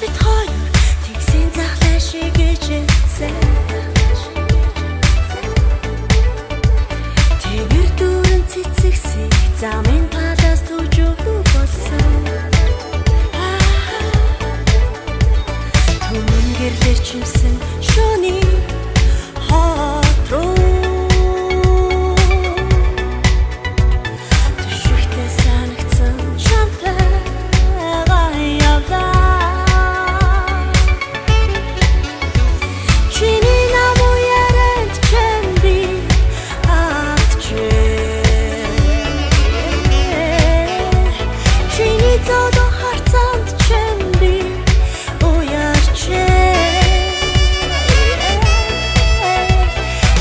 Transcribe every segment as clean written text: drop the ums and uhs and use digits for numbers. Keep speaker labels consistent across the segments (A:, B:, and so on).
A: бид хоёр тэгсэн захлаа шиг ижсэн. Тэгэр дүүрэн цэцэгсийг замын талаас түжүү болсон. Түмэн гэрлэр чимсэн шоны хот руу түшигтэй санагдсан чамтайгаа явлаа. Чиний намуу яриад чам би авчээ. Чиний зодон харцанд чам би уярчээ.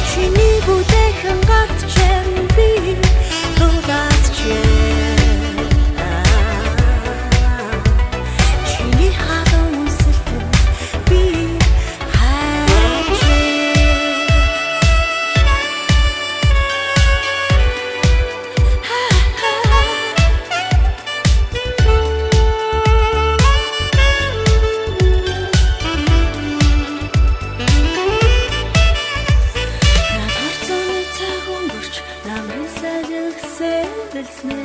A: Чиний бүтэхэн гарт чам би дуудацчээ. Чиний хаган үнсэлтэн би хайчээ. Над харцаны цаг өнгөрч намрын салхи сэлэлснэ.